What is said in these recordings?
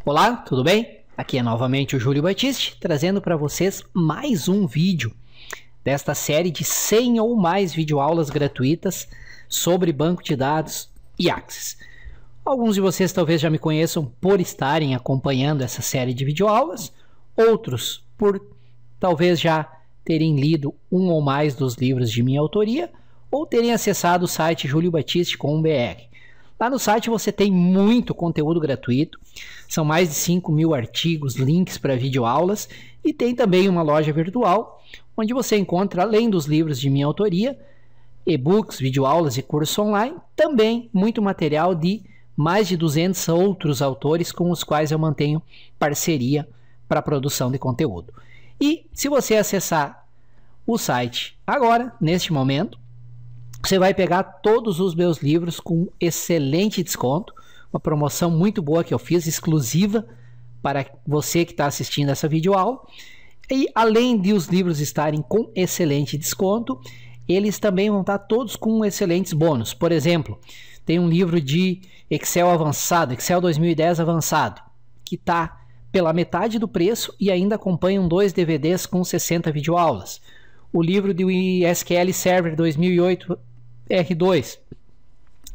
Olá, tudo bem? Aqui é novamente o Júlio Batiste, trazendo para vocês mais um vídeo desta série de 100 ou mais videoaulas gratuitas sobre banco de dados e Axis. Alguns de vocês talvez já me conheçam por estarem acompanhando essa série de videoaulas, outros por talvez já terem lido um ou mais dos livros de minha autoria ou terem acessado o site juliobatiste.com.br. Lá no site você tem muito conteúdo gratuito, são mais de 5.000 artigos, links para videoaulas e tem também uma loja virtual onde você encontra, além dos livros de minha autoria, e-books, videoaulas e cursos online, também muito material de mais de 200 outros autores com os quais eu mantenho parceria para a produção de conteúdo. E se você acessar o site agora, neste momento, você vai pegar todos os meus livros com excelente desconto, uma promoção muito boa que eu fiz, exclusiva para você que está assistindo essa videoaula. E além de os livros estarem com excelente desconto, eles também vão estar todos com excelentes bônus. Por exemplo, tem um livro de Excel avançado, Excel 2010 avançado, que está pela metade do preço e ainda acompanham 2 DVDs com 60 videoaulas. O livro do SQL Server 2008 R2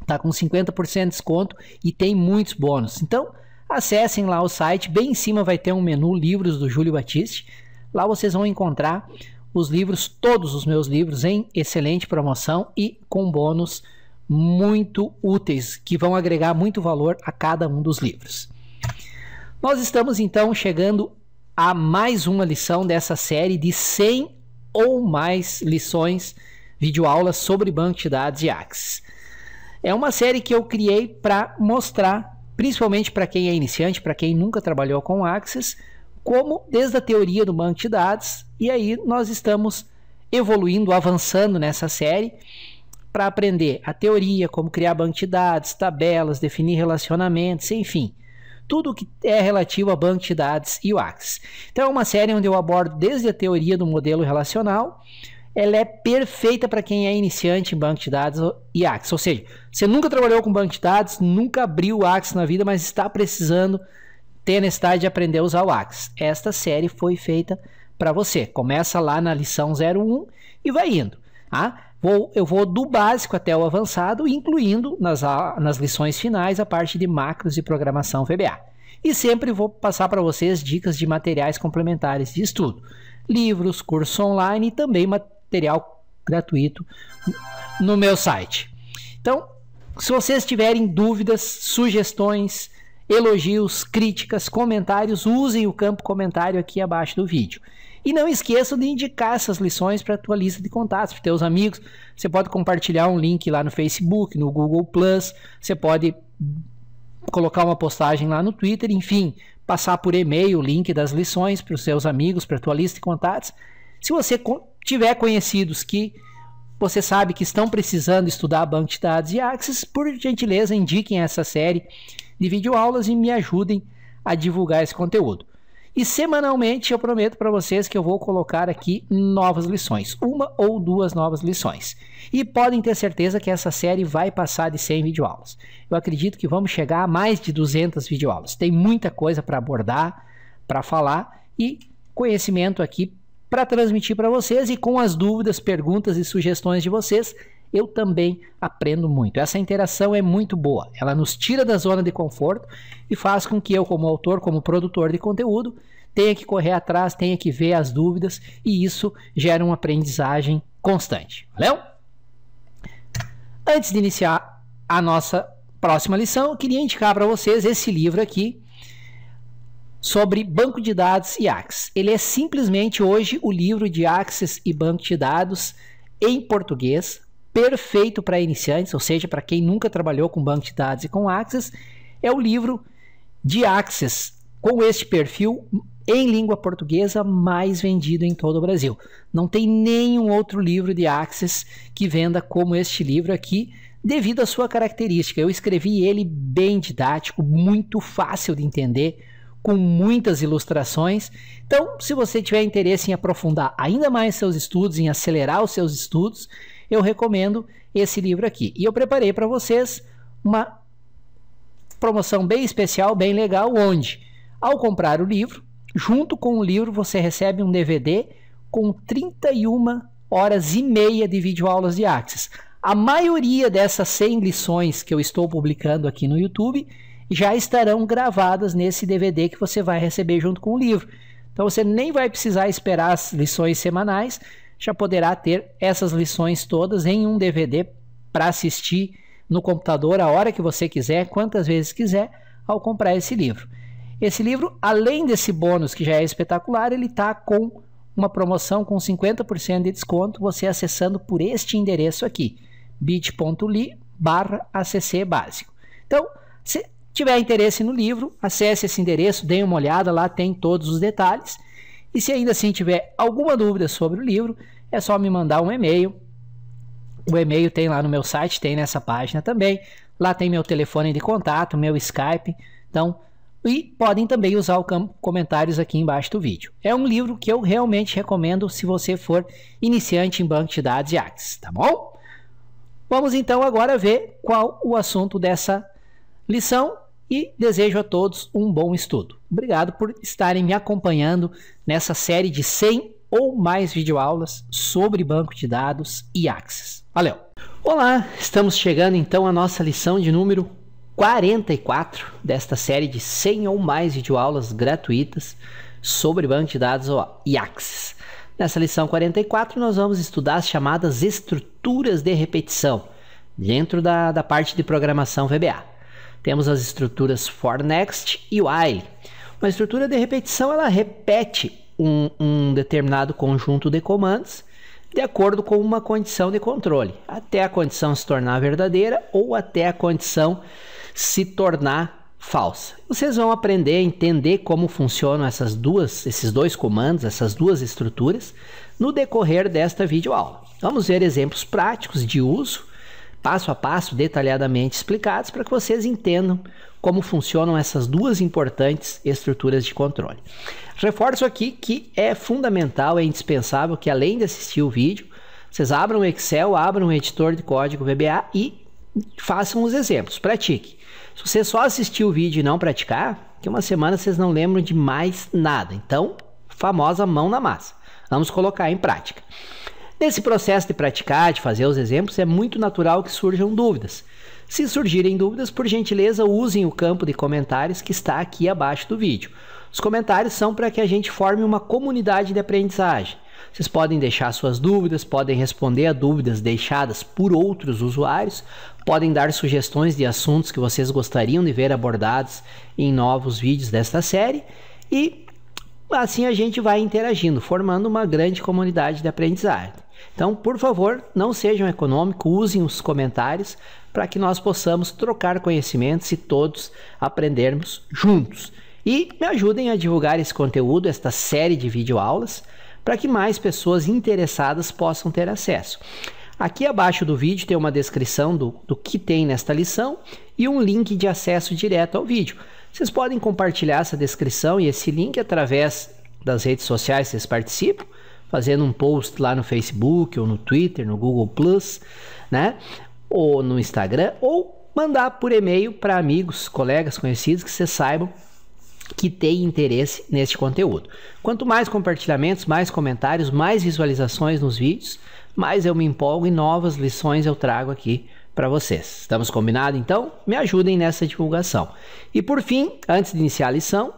está com 50% de desconto e tem muitos bônus. Então, acessem lá o site, bem em cima vai ter um menu Livros do Júlio Batiste. Lá vocês vão encontrar os livros, todos os meus livros em excelente promoção e com bônus muito úteis, que vão agregar muito valor a cada um dos livros. Nós estamos então chegando a mais uma lição dessa série de 100 ou mais lições, videoaulas sobre banco de dados e Axis. É uma série que eu criei para mostrar, principalmente para quem é iniciante, para quem nunca trabalhou com Axis, como desde a teoria do banco de dados, e aí nós estamos evoluindo, avançando nessa série para aprender a teoria, como criar banco de dados, tabelas, definir relacionamentos, enfim, tudo que é relativo a banco de dados e o Axis. Então é uma série onde eu abordo desde a teoria do modelo relacional. Ela é perfeita para quem é iniciante em banco de dados e Axis, ou seja, você nunca trabalhou com banco de dados, nunca abriu o Axis na vida, mas está precisando ter a necessidade de aprender a usar o Axis. Esta série foi feita para você. Começa lá na lição 01 e vai indo. Tá? Eu vou do básico até o avançado, incluindo nas lições finais a parte de macros e programação VBA. E sempre vou passar para vocês dicas de materiais complementares de estudo. Livros, cursos online e também material gratuito no meu site. Então, se vocês tiverem dúvidas, sugestões, elogios, críticas, comentários, usem o campo comentário aqui abaixo do vídeo. E não esqueçam de indicar essas lições para a tua lista de contatos, para teus amigos. Você pode compartilhar um link lá no Facebook, no Google+, você pode colocar uma postagem lá no Twitter, enfim, passar por e-mail o link das lições para os seus amigos, para a tua lista de contatos. Se você tiver conhecidos que você sabe que estão precisando estudar banco de dados e Axis, por gentileza, indiquem essa série de videoaulas e me ajudem a divulgar esse conteúdo. E semanalmente eu prometo para vocês que eu vou colocar aqui novas lições, uma ou duas novas lições. E podem ter certeza que essa série vai passar de 100 videoaulas. Eu acredito que vamos chegar a mais de 200 videoaulas. Tem muita coisa para abordar, para falar e conhecimento aqui para transmitir para vocês, e com as dúvidas, perguntas e sugestões de vocês, eu também aprendo muito. Essa interação é muito boa, ela nos tira da zona de conforto e faz com que eu, como autor, como produtor de conteúdo, tenha que correr atrás, tenha que ver as dúvidas, e isso gera uma aprendizagem constante. Valeu? Antes de iniciar a nossa próxima lição, eu queria indicar para vocês esse livro aqui, sobre banco de dados e Axis. Ele é simplesmente hoje o livro de Axis e banco de dados em português, perfeito para iniciantes, ou seja, para quem nunca trabalhou com banco de dados e com Axis. É o livro de Axis com este perfil em língua portuguesa mais vendido em todo o Brasil. Não tem nenhum outro livro de Axis que venda como este livro aqui, devido à sua característica. Eu escrevi ele bem didático, muito fácil de entender, com muitas ilustrações. Então, se você tiver interesse em aprofundar ainda mais seus estudos, em acelerar os seus estudos, eu recomendo esse livro aqui. E eu preparei para vocês uma promoção bem especial, bem legal, onde Ao comprar o livro, junto com o livro você recebe um DVD com 31 horas e meia de videoaulas de Axis. A maioria dessas 100 lições que eu estou publicando aqui no YouTube já estarão gravadas nesse DVD que você vai receber junto com o livro. Então você nem vai precisar esperar as lições semanais, já poderá ter essas lições todas em um DVD para assistir no computador a hora que você quiser, quantas vezes quiser, ao comprar esse livro. Esse livro, além desse bônus que já é espetacular, ele está com uma promoção com 50% de desconto, você acessando por este endereço aqui, bit.ly/ACC básico. Então, se tiver interesse no livro, acesse esse endereço, dê uma olhada, lá tem todos os detalhes. E se ainda assim tiver alguma dúvida sobre o livro, é só me mandar um e-mail. O e-mail tem lá no meu site, tem nessa página também. Lá tem meu telefone de contato, meu Skype. Então, e podem também usar o campo comentários aqui embaixo do vídeo. É um livro que eu realmente recomendo se você for iniciante em banco de dados e Axis, tá bom? Vamos então agora ver qual o assunto dessa lição e desejo a todos um bom estudo. Obrigado por estarem me acompanhando nessa série de 100 ou mais videoaulas sobre banco de dados e Axis. Valeu! Olá, estamos chegando então à nossa lição de número 44 desta série de 100 ou mais videoaulas gratuitas sobre banco de dados e Axis. Nessa lição 44 nós vamos estudar as chamadas estruturas de repetição dentro da parte de programação VBA. Temos as estruturas for, next e while. Uma estrutura de repetição, ela repete um determinado conjunto de comandos de acordo com uma condição de controle, até a condição se tornar verdadeira ou até a condição se tornar falsa. Vocês vão aprender a entender como funcionam esses dois comandos, essas duas estruturas, no decorrer desta videoaula. Vamos ver exemplos práticos de uso, passo a passo, detalhadamente explicados, para que vocês entendam como funcionam essas duas importantes estruturas de controle. Reforço aqui que é fundamental, é indispensável que, além de assistir o vídeo, vocês abram o Excel, abram o editor de código VBA e façam os exemplos, pratiquem. Se você só assistir o vídeo e não praticar, que uma semana vocês não lembram de mais nada. Então, famosa mão na massa. Vamos colocar em prática. Nesse processo de praticar, de fazer os exemplos, é muito natural que surjam dúvidas. Se surgirem dúvidas, por gentileza, usem o campo de comentários que está aqui abaixo do vídeo. Os comentários são para que a gente forme uma comunidade de aprendizagem. Vocês podem deixar suas dúvidas, podem responder a dúvidas deixadas por outros usuários, podem dar sugestões de assuntos que vocês gostariam de ver abordados em novos vídeos desta série e assim a gente vai interagindo, formando uma grande comunidade de aprendizagem. Então, por favor, não sejam econômicos, usem os comentários para que nós possamos trocar conhecimentos e todos aprendermos juntos. E me ajudem a divulgar esse conteúdo, esta série de videoaulas, para que mais pessoas interessadas possam ter acesso. Aqui abaixo do vídeo tem uma descrição do que tem nesta lição e um link de acesso direto ao vídeo. Vocês podem compartilhar essa descrição e esse link através das redes sociais que vocês participam, fazendo um post lá no Facebook, ou no Twitter, no Google+, né? Ou no Instagram, ou mandar por e-mail para amigos, colegas, conhecidos que vocês saibam que têm interesse neste conteúdo. Quanto mais compartilhamentos, mais comentários, mais visualizações nos vídeos, mais eu me empolgo e novas lições eu trago aqui para vocês. Estamos combinados então? Me ajudem nessa divulgação. E por fim, antes de iniciar a lição,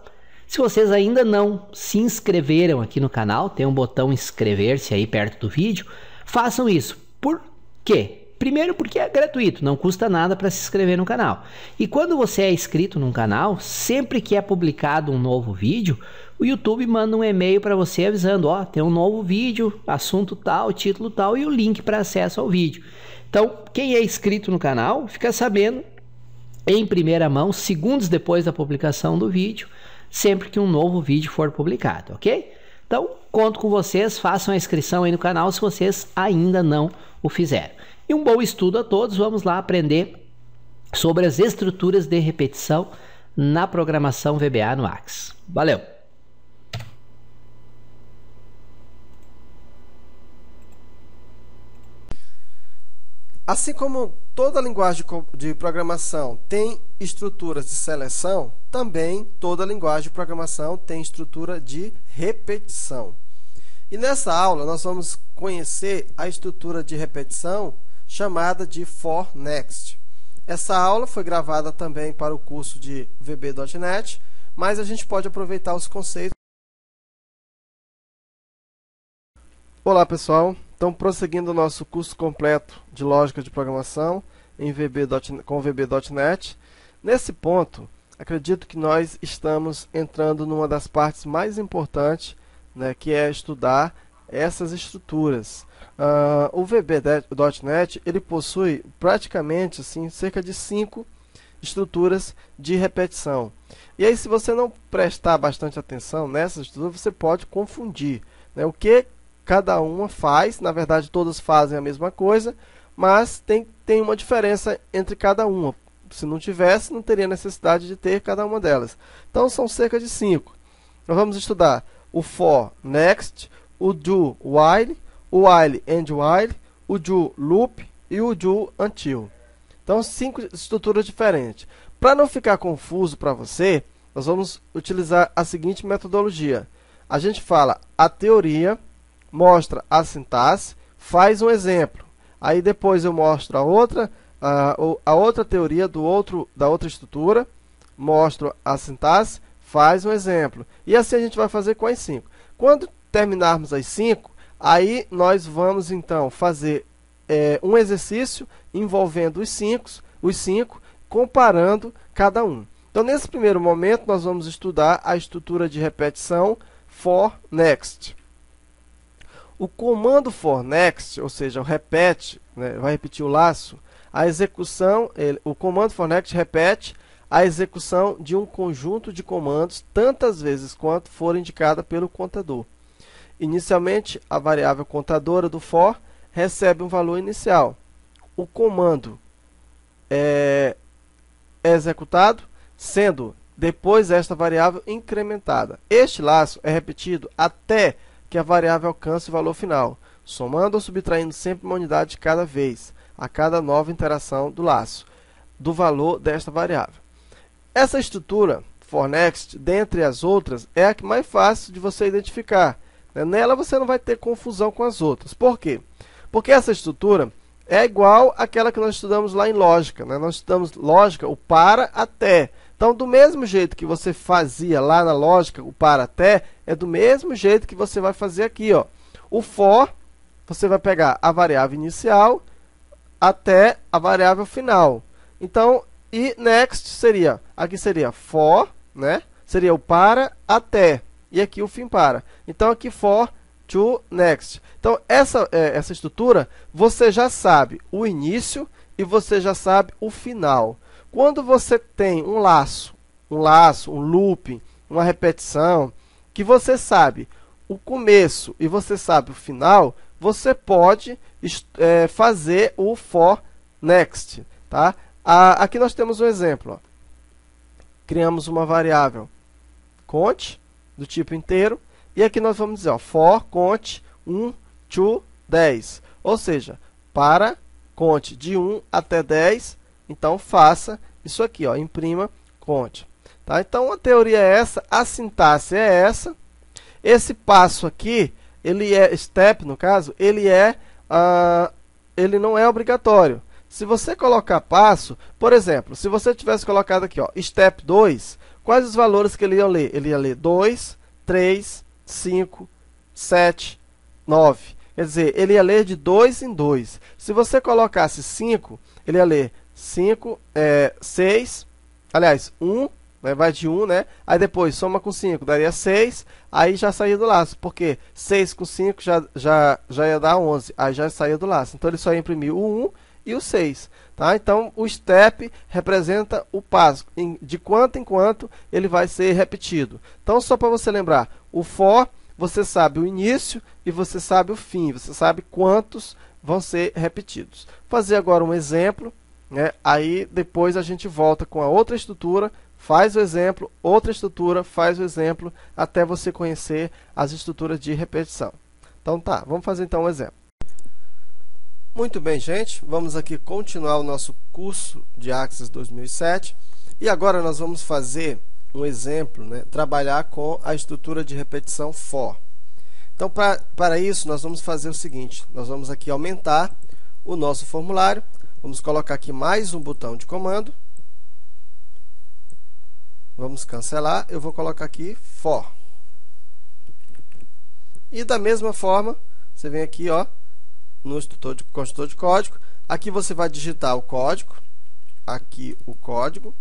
se vocês ainda não se inscreveram aqui no canal, tem um botão inscrever-se aí perto do vídeo, façam isso. Por quê? Primeiro porque é gratuito, não custa nada para se inscrever no canal. E quando você é inscrito num canal, sempre que é publicado um novo vídeo, o YouTube manda um e-mail para você avisando, ó, tem um novo vídeo, assunto tal, título tal e o link para acesso ao vídeo. Então, quem é inscrito no canal fica sabendo em primeira mão, segundos depois da publicação do vídeo, sempre que um novo vídeo for publicado, ok? Então, conto com vocês, façam a inscrição aí no canal se vocês ainda não o fizeram. E um bom estudo a todos, vamos lá aprender sobre as estruturas de repetição na programação VBA no Axis. Valeu! Assim como toda linguagem de programação tem estruturas de seleção, também toda linguagem de programação tem estrutura de repetição. E nessa aula nós vamos conhecer a estrutura de repetição chamada de for next. Essa aula foi gravada também para o curso de VB.NET, mas a gente pode aproveitar os conceitos. Olá pessoal, então prosseguindo o nosso curso completo de lógica de programação com VB.NET. Nesse ponto, acredito que nós estamos entrando numa das partes mais importantes, né, que é estudar essas estruturas. O VB.NET ele possui praticamente assim, cerca de 5 estruturas de repetição. E aí, se você não prestar bastante atenção nessas estruturas, você pode confundir, né, o que cada uma faz. Na verdade, todas fazem a mesma coisa, mas tem uma diferença entre cada uma. Se não tivesse, não teria necessidade de ter cada uma delas. Então, são cerca de 5. Nós vamos estudar o for next, o do while, o while and while, o do loop e o do until. Então, 5 estruturas diferentes. Para não ficar confuso para você, nós vamos utilizar a seguinte metodologia. A gente fala a teoria, mostra a sintaxe, faz um exemplo. Aí depois eu mostro a outra teoria da outra estrutura, mostro a sintaxe, faz um exemplo. E assim a gente vai fazer com as 5. Quando terminarmos as 5, aí nós vamos então fazer um exercício envolvendo os 5, comparando cada um. Então, nesse primeiro momento, nós vamos estudar a estrutura de repetição for next. O comando for next, ou seja, o repete, né, vai repetir o laço, a execução, o comando for next repete a execução de um conjunto de comandos tantas vezes quanto for indicada pelo contador. Inicialmente, a variável contadora do for recebe um valor inicial. O comando é executado, sendo depois esta variável incrementada. Este laço é repetido até que a variável alcance o valor final, somando ou subtraindo sempre uma unidade de cada vez, a cada nova interação do laço, do valor desta variável. Essa estrutura, for next, dentre as outras, é a que mais fácil de você identificar. Nela você não vai ter confusão com as outras. Por quê? Porque essa estrutura é igual àquela que nós estudamos lá em lógica. Nós estudamos lógica, o para até. Então, do mesmo jeito que você fazia lá na lógica, o para até, é do mesmo jeito que você vai fazer aqui. Ó. O for, você vai pegar a variável inicial até a variável final. Então, e next seria, aqui seria for, né? Seria o para até, e aqui o fim para. Então, aqui for to next. Então, essa estrutura, você já sabe o início e você já sabe o final. Quando você tem um laço, um loop, uma repetição, que você sabe o começo e você sabe o final, você pode fazer o for next. Tá? Aqui nós temos um exemplo. Ó. Criamos uma variável cont, do tipo inteiro, e aqui nós vamos dizer, ó, for cont 1 to 10. Ou seja, para conte de 1 até 10, então faça isso aqui, ó, imprima conte. Tá? Então a teoria é essa, a sintaxe é essa. Esse passo aqui, ele é step, no caso, ele não é obrigatório. Se você colocar passo, por exemplo, se você tivesse colocado aqui, ó, step 2, quais os valores que ele ia ler? Ele ia ler 2, 3, 5, 7, 9. Quer dizer, ele ia ler de 2 em 2. Se você colocasse 5, ele ia ler 5, 6, aliás, 1, né, vai de 1, né? Aí depois soma com 5, daria 6, aí já saía do laço, porque 6 com 5 já ia dar 11, aí já saía do laço. Então ele só ia imprimir o 1 e o 6. Tá? Então o step representa o passo, de quanto em quanto ele vai ser repetido. Então, só para você lembrar, o for, você sabe o início e você sabe o fim, você sabe quantos vão ser repetidos. Vou fazer agora um exemplo, né? Aí depois a gente volta com a outra estrutura, faz o exemplo, outra estrutura, faz o exemplo, até você conhecer as estruturas de repetição. Então tá, vamos fazer então um exemplo. Muito bem, gente, vamos aqui continuar o nosso curso de Access 2007 e agora nós vamos fazer um exemplo, né? Trabalhar com a estrutura de repetição for. Então, para isso, nós vamos fazer o seguinte, nós vamos aqui aumentar o nosso formulário, vamos colocar aqui mais um botão de comando, vamos cancelar, eu vou colocar aqui for. E da mesma forma, você vem aqui, ó, no construtor de código, aqui você vai digitar o código, aqui o código,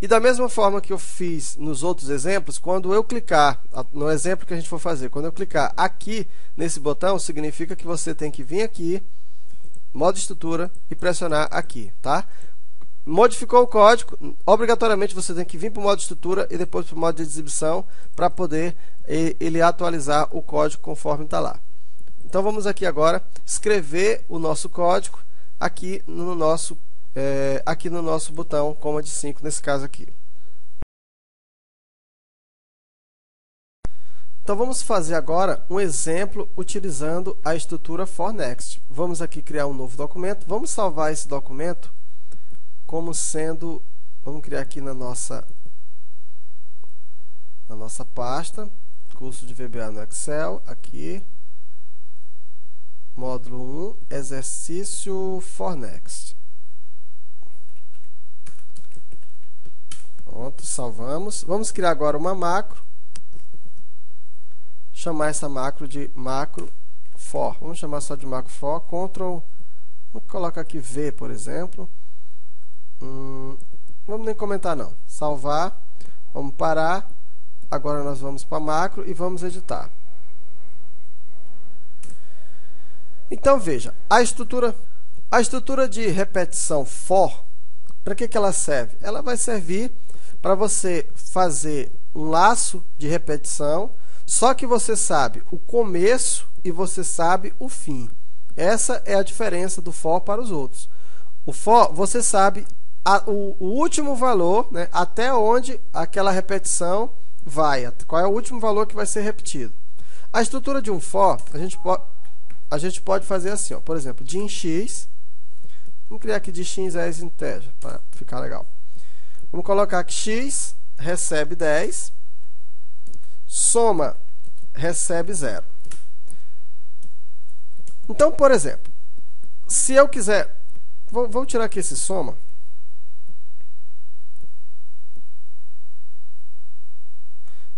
e da mesma forma que eu fiz nos outros exemplos, quando eu clicar, no exemplo que a gente for fazer, quando eu clicar aqui nesse botão, significa que você tem que vir aqui, modo estrutura, e pressionar aqui, tá? Modificou o código, obrigatoriamente você tem que vir para o modo estrutura e depois para o modo de exibição para poder ele atualizar o código conforme está lá. Então, vamos aqui agora escrever o nosso código aqui no nosso botão coma de 5, nesse caso aqui. Então, vamos fazer agora um exemplo utilizando a estrutura for next. Vamos aqui criar um novo documento. Vamos salvar esse documento como sendo... Vamos criar aqui na nossa pasta, curso de VBA no Excel, aqui. Módulo 1, exercício for next. Pronto, salvamos. Vamos criar agora uma macro. Chamar essa macro de macro for. Vamos chamar só de macro for. Ctrl, vamos colocar aqui V, por exemplo. Vamos nem comentar não. Salvar. Vamos parar. Agora nós vamos para a macro e vamos editar. Então, veja, a estrutura de repetição for, para que ela serve? Ela vai servir para você fazer um laço de repetição, só que você sabe o começo e você sabe o fim. Essa é a diferença do for para os outros. O for, você sabe o último valor, né, até onde aquela repetição vai, qual é o último valor que vai ser repetido. A estrutura de um for, a gente pode fazer assim, ó, por exemplo, de x, vamos criar aqui de x as integer, para ficar legal. Vamos colocar que x recebe 10, soma recebe 0. Então, por exemplo, se eu quiser, vou tirar aqui esse soma.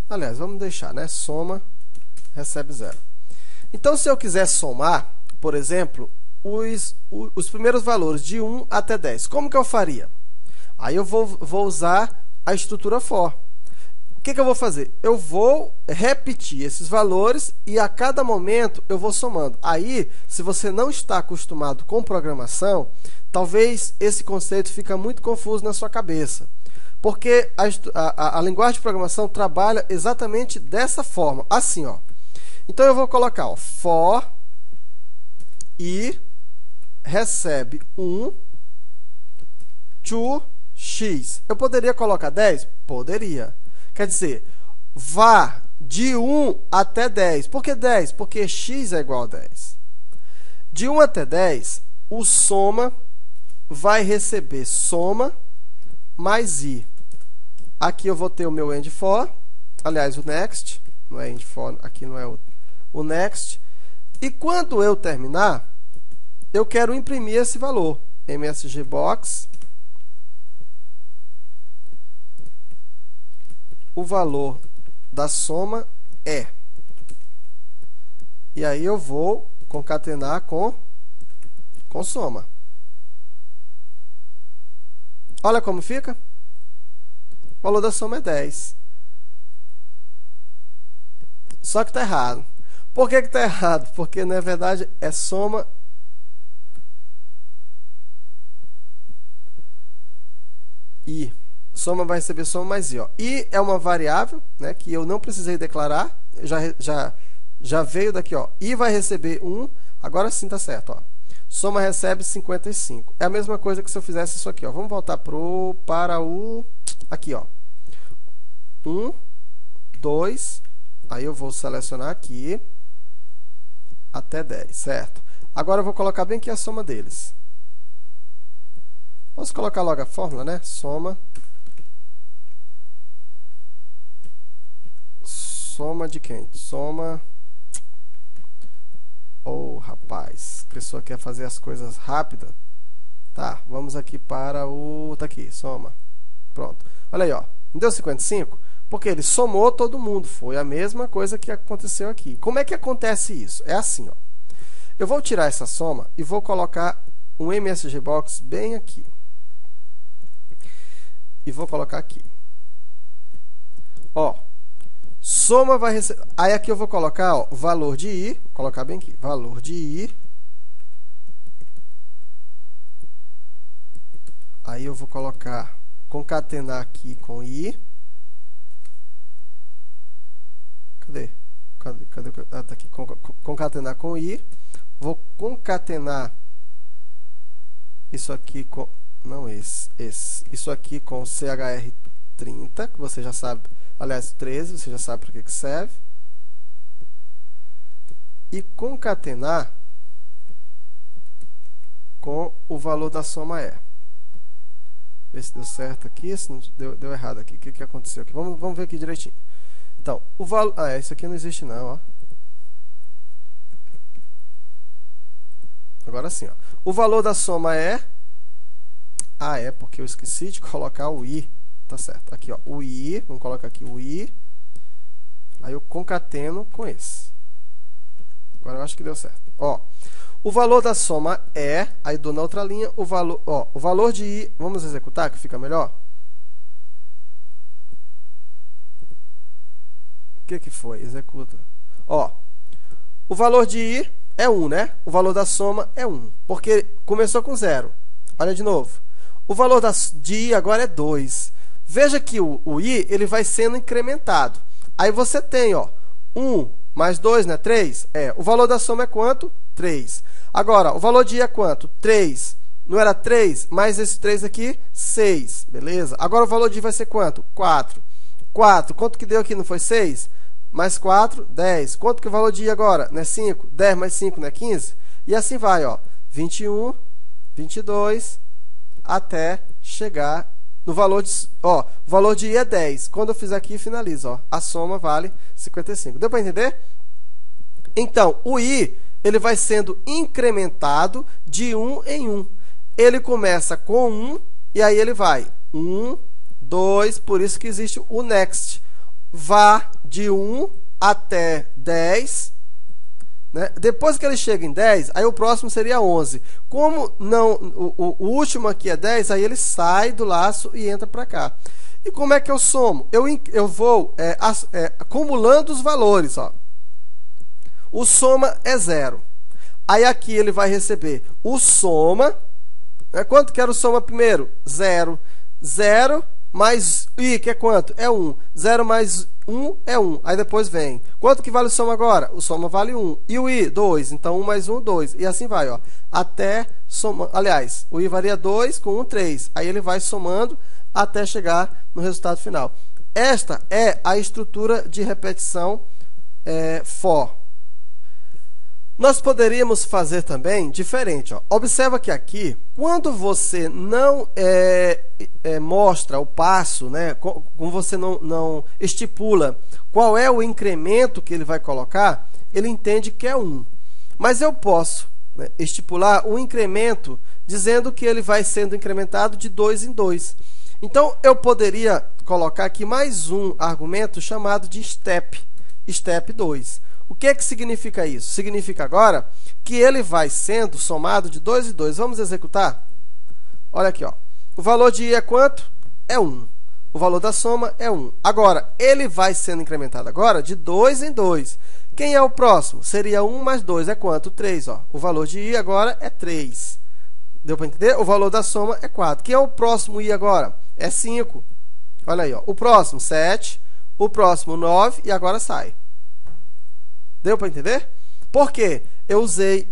Aliás, vamos deixar, né? Soma recebe 0. Então, se eu quiser somar, por exemplo, os primeiros valores de 1 até 10, como que eu faria? Aí eu vou usar a estrutura for. O que eu vou fazer? Eu vou repetir esses valores e a cada momento eu vou somando. Aí, se você não está acostumado com programação, talvez esse conceito fique muito confuso na sua cabeça. Porque a linguagem de programação trabalha exatamente dessa forma, assim, ó. Então, eu vou colocar, ó, for i recebe 1 to x. Eu poderia colocar 10? Poderia. Quer dizer, vá de 1 até 10. Por que 10? Porque x é igual a 10. De 1 até 10, o soma vai receber soma mais i. Aqui eu vou ter o meu end for, aliás, o next, não é end for, aqui não é o next. E quando eu terminar, eu quero imprimir esse valor. msgbox, o valor da soma é. E aí eu vou concatenar com soma. Olha como fica. O valor da soma é 10. Só que está errado. Por que está errado? Porque, na verdade, é soma i. Soma vai receber soma mais i. Ó. I é uma variável, né, que eu não precisei declarar. Já veio daqui. Ó. I vai receber 1. Agora sim está certo. Ó. Soma recebe 55. É a mesma coisa que se eu fizesse isso aqui. Ó. Vamos voltar para o... Aqui, ó. 1, 2, aí eu vou selecionar aqui até 10, certo? Agora eu vou colocar bem aqui a soma deles. Posso colocar logo a fórmula, né? Soma de quem? Soma... Oh, rapaz, a pessoa quer fazer as coisas rápidas. Tá, vamos aqui para o... Tá aqui, soma. Pronto. Olha aí, ó. Não deu 55? Porque ele somou todo mundo. Foi a mesma coisa que aconteceu aqui. Como é que acontece isso? É assim, ó. Eu vou tirar essa soma e vou colocar um MSG Box bem aqui. E vou colocar aqui. Ó. Soma vai receber... Aí aqui eu vou colocar, ó, valor de I. Vou colocar bem aqui. Valor de I. Aí eu vou colocar, concatenar aqui com I. Cadê? Ah, tá aqui. Concatenar com I. Vou concatenar isso aqui com... Não esse. Isso aqui com CHR30, que você já sabe... Aliás, 13, você já sabe para que serve. E concatenar com o valor da soma E. Ver se deu certo aqui, se não deu errado aqui. O que aconteceu aqui? Vamos ver aqui direitinho. Então, o valor... Ah, isso aqui não existe não, ó. Agora sim, ó. O valor da soma é... Ah, é porque eu esqueci de colocar o I. Tá certo. Aqui, ó, o I, vamos colocar aqui o I. Aí eu concateno com esse. Agora eu acho que deu certo. Ó, o valor da soma é, aí dou na outra linha, o valor, ó, o valor de I, vamos executar que fica melhor? O que foi? Executa. Ó, o valor de I é 1, né? O valor da soma é 1, porque começou com 0. Olha de novo. O valor de I agora é 2. Veja que o I ele vai sendo incrementado. Aí você tem, ó, 1 mais 2, né? 3. O valor da soma é quanto? 3. Agora, o valor de I é quanto? 3. Não era 3? Mais esse 3 aqui, 6. Beleza? Agora o valor de I vai ser quanto? 4. 4. Quanto que deu aqui? Não foi 6? Mais 4, 10. Quanto que é o valor de I agora? Não é 5? 10 mais 5 não é 15? E assim vai, ó. 21, 22, até chegar... No valor de, ó, o valor de I é 10. Quando eu fizer aqui, finalizo. Ó, a soma vale 55. Deu para entender? Então, o I ele vai sendo incrementado de 1 em 1. Ele começa com 1 e aí ele vai 1, 2, por isso que existe o next. Vá de 1 até 10. Né? Depois que ele chega em 10, aí o próximo seria 11. Como não, o último aqui é 10, aí ele sai do laço e entra para cá. E como é que eu somo? Eu vou acumulando os valores. Ó. O soma é 0. Aí aqui ele vai receber o soma. Né? Quanto que era o soma primeiro? 0. 0 mais I, que é quanto? É 1. 0 mais 1 é 1. Aí depois vem. Quanto que vale o soma agora? O soma vale 1. E o I? 2. Então, 1 mais 1, 2. E assim vai, ó. Até somar. Aliás, o I varia 2 com 1, 3. Aí ele vai somando até chegar no resultado final. Esta é a estrutura de repetição for. Nós poderíamos fazer também diferente. Ó. Observa que aqui, quando você não mostra o passo, né, como você não estipula qual é o incremento que ele vai colocar, ele entende que é 1. Mas eu posso, né, estipular um incremento dizendo que ele vai sendo incrementado de 2 em 2. Então, eu poderia colocar aqui mais um argumento chamado de step 2. O que significa isso? Significa agora que ele vai sendo somado de 2 em 2. Vamos executar? Olha aqui, ó. O valor de I é quanto? É 1. O valor da soma é 1. Agora, ele vai sendo incrementado agora de 2 em 2. Quem é o próximo? Seria 1 mais 2 é quanto? 3. Ó. O valor de I agora é 3. Deu para entender? O valor da soma é 4. Quem é o próximo I agora? É 5. Olha aí, ó. O próximo, 7. O próximo, 9. E agora sai. Deu para entender? Por quê? Eu usei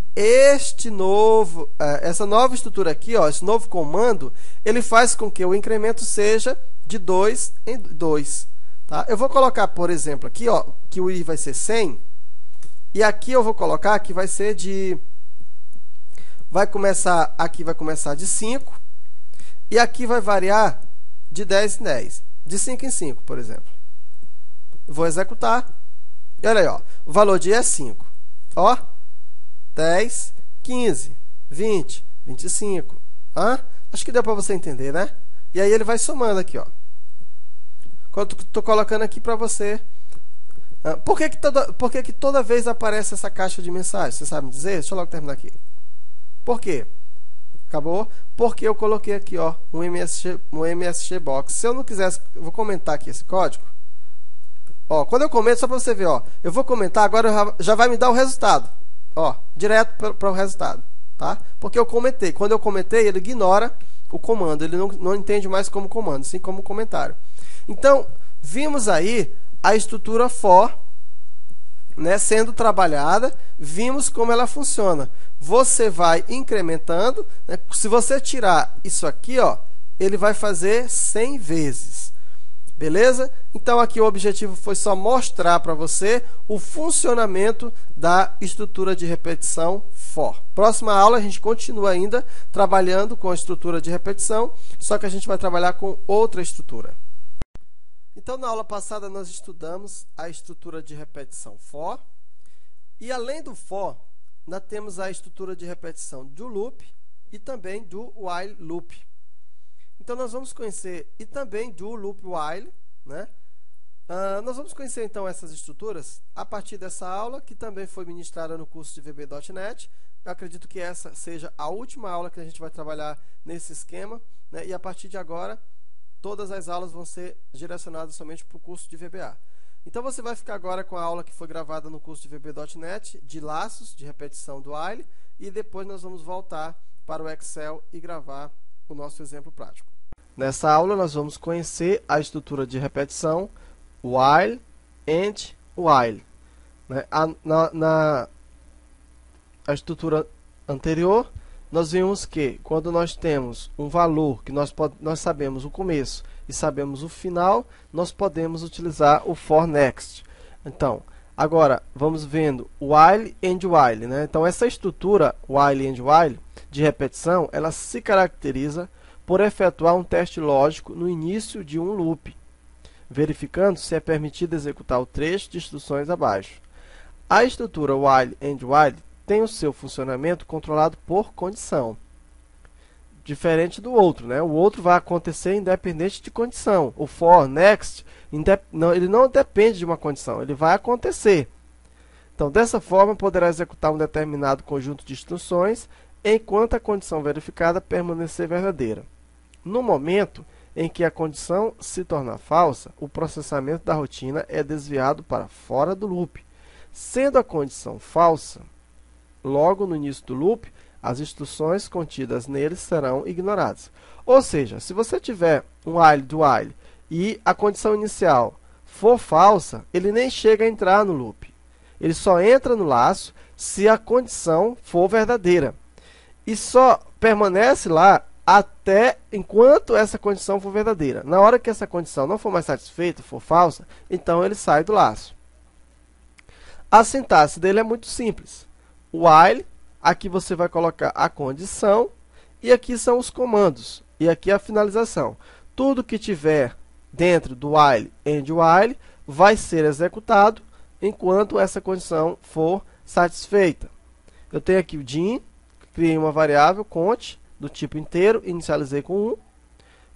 essa nova estrutura aqui, ó, esse novo comando, ele faz com que o incremento seja de 2 em 2. Tá? Eu vou colocar, por exemplo, aqui, ó, que o I vai ser 100, e aqui eu vou colocar que vai ser de vai começar, aqui vai começar de 5, e aqui vai variar de 10 em 10, de 5 em 5, por exemplo. Vou executar, e olha aí, ó, o valor de I é 5. Ó, 10, 15, 20, 25. Acho que deu para você entender, né? E aí ele vai somando aqui, ó. Quando eu estou colocando aqui para você. Por que toda vez aparece essa caixa de mensagem? Você sabe me dizer? Deixa eu logo terminar aqui. Por quê? Acabou? Porque eu coloquei aqui, ó, um MSG Box. Se eu não quisesse, eu vou comentar aqui esse código. Ó, quando eu comento, só para você ver, ó, eu vou comentar, agora já vai me dar o resultado. Ó, direto para o resultado, tá? Porque eu comentei. Quando eu comentei, ele ignora o comando, ele não entende mais como comando, sim como comentário. Então, vimos aí a estrutura for, né, sendo trabalhada, vimos como ela funciona. Você vai incrementando, né? Se você tirar isso aqui, ó, ele vai fazer 100 vezes. Beleza? Então, aqui o objetivo foi só mostrar para você o funcionamento da estrutura de repetição for. Próxima aula, a gente continua ainda trabalhando com a estrutura de repetição, só que a gente vai trabalhar com outra estrutura. Então, na aula passada, nós estudamos a estrutura de repetição for. E, além do for, nós temos a estrutura de repetição do loop e também do while loop. Então, nós vamos conhecer, e também do loop while, né? Nós vamos conhecer, então, essas estruturas a partir dessa aula, que também foi ministrada no curso de VB.NET. Eu acredito que essa seja a última aula que a gente vai trabalhar nesse esquema, né? E, a partir de agora, todas as aulas vão ser direcionadas somente para o curso de VBA. Então, você vai ficar agora com a aula que foi gravada no curso de VB.NET, de laços, de repetição do while, e depois nós vamos voltar para o Excel e gravar o nosso exemplo prático. Nessa aula, nós vamos conhecer a estrutura de repetição while and while. Né? Na estrutura anterior, nós vimos que quando nós temos um valor que nós sabemos o começo e sabemos o final, nós podemos utilizar o for next. Então, agora, vamos vendo while and while. Né? Então, essa estrutura while and while de repetição, ela se caracteriza por efetuar um teste lógico no início de um loop, verificando se é permitido executar o trecho de instruções abaixo. A estrutura while and while tem o seu funcionamento controlado por condição, diferente do outro, né? O outro vai acontecer independente de condição. O for next, ele não depende de uma condição, ele vai acontecer. Então, dessa forma, poderá executar um determinado conjunto de instruções enquanto a condição verificada permanecer verdadeira. No momento em que a condição se tornar falsa, o processamento da rotina é desviado para fora do loop. Sendo a condição falsa, logo no início do loop, as instruções contidas nele serão ignoradas. Ou seja, se você tiver um while do while e a condição inicial for falsa, ele nem chega a entrar no loop. Ele só entra no laço se a condição for verdadeira. E só permanece lá até enquanto essa condição for verdadeira. Na hora que essa condição não for mais satisfeita, for falsa, então ele sai do laço. A sintaxe dele é muito simples. While, aqui você vai colocar a condição, e aqui são os comandos, e aqui a finalização. Tudo que tiver dentro do while and while vai ser executado enquanto essa condição for satisfeita. Eu tenho aqui o din, criei uma variável cont do tipo inteiro, inicializei com 1.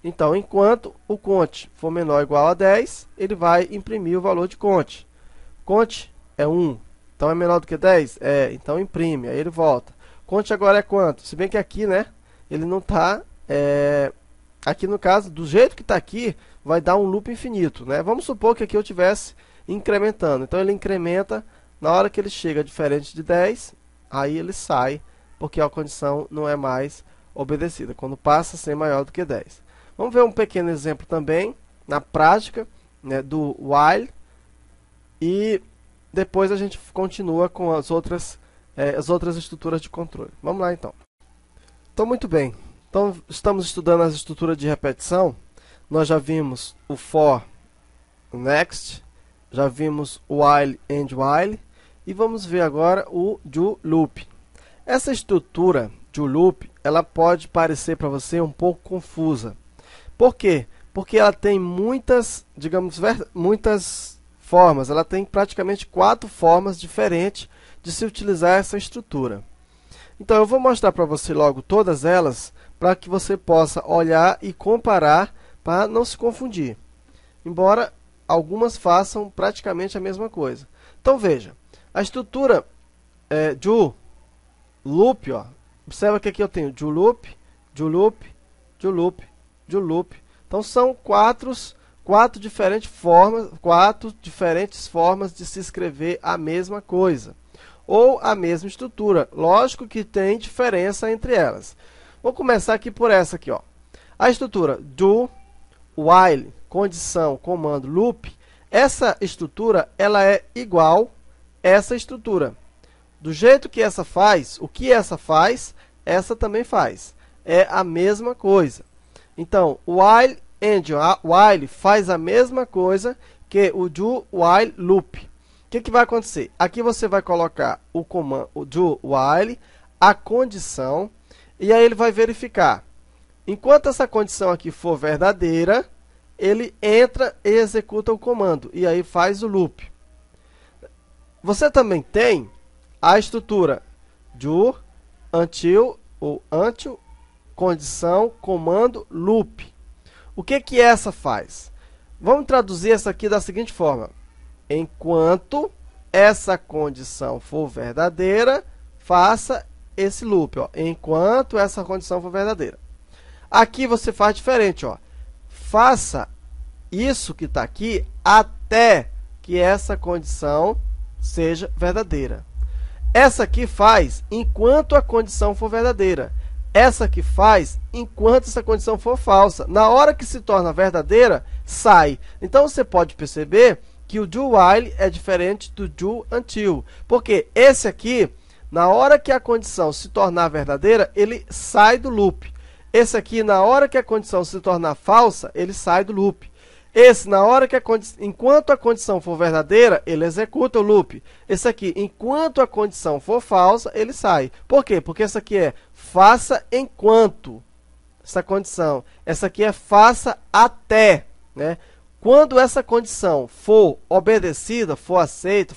Então, enquanto o cont for menor ou igual a 10, ele vai imprimir o valor de cont. Cont é 1, então é menor do que 10? É, então imprime, aí ele volta. Cont agora é quanto? Se bem que aqui, né, ele não está... aqui no caso, do jeito que está aqui, vai dar um loop infinito, né? Vamos supor que aqui eu estivesse incrementando. Então, ele incrementa, na hora que ele chega diferente de 10, aí ele sai, porque a condição não é mais obedecida, quando passa a ser maior do que 10. Vamos ver um pequeno exemplo também, na prática, né, do while, e depois a gente continua com as outras estruturas de controle. Vamos lá, então. Então, muito bem. Então, estamos estudando as estruturas de repetição. Nós já vimos o for, o next, já vimos o while and while, e vamos ver agora o do loop. Essa estrutura do loop, ela pode parecer para você um pouco confusa. Por quê? Porque ela tem muitas, digamos, muitas formas. Ela tem praticamente 4 formas diferentes de se utilizar essa estrutura. Então, eu vou mostrar para você logo todas elas, para que você possa olhar e comparar, para não se confundir. Embora algumas façam praticamente a mesma coisa. Então, veja, a estrutura do loop, ó, observa que aqui eu tenho do loop, do loop, do loop, do loop. Então, são quatro diferentes formas de se escrever a mesma coisa, ou a mesma estrutura. Lógico que tem diferença entre elas. Vou começar aqui por essa aqui, ó. A estrutura do, while, condição, comando, loop. Essa estrutura, ela é igual a essa estrutura. Do jeito que essa faz, o que essa faz, essa também faz. É a mesma coisa. Então, o while engine, a while, faz a mesma coisa que o do while loop. O que vai acontecer? Aqui você vai colocar o comando, o do while, a condição, e aí ele vai verificar. Enquanto essa condição aqui for verdadeira, ele entra e executa o comando, e aí faz o loop. Você também tem a estrutura do, until, ou until, condição, comando, loop. O que essa faz? Vamos traduzir essa aqui da seguinte forma. Enquanto essa condição for verdadeira, faça esse loop, ó. Enquanto essa condição for verdadeira. Aqui você faz diferente, ó. Faça isso que está aqui até que essa condição seja verdadeira. Essa aqui faz enquanto a condição for verdadeira. Essa aqui faz enquanto essa condição for falsa. Na hora que se torna verdadeira, sai. Então, você pode perceber que o do while é diferente do do until. Porque esse aqui, na hora que a condição se tornar verdadeira, ele sai do loop. Esse aqui, na hora que a condição se tornar falsa, ele sai do loop. Esse, na hora que enquanto a condição for verdadeira, ele executa o loop. Esse aqui, enquanto a condição for falsa, ele sai. Por quê? Porque essa aqui é faça enquanto essa condição. Essa aqui é faça até, né? Quando essa condição for obedecida, for aceita,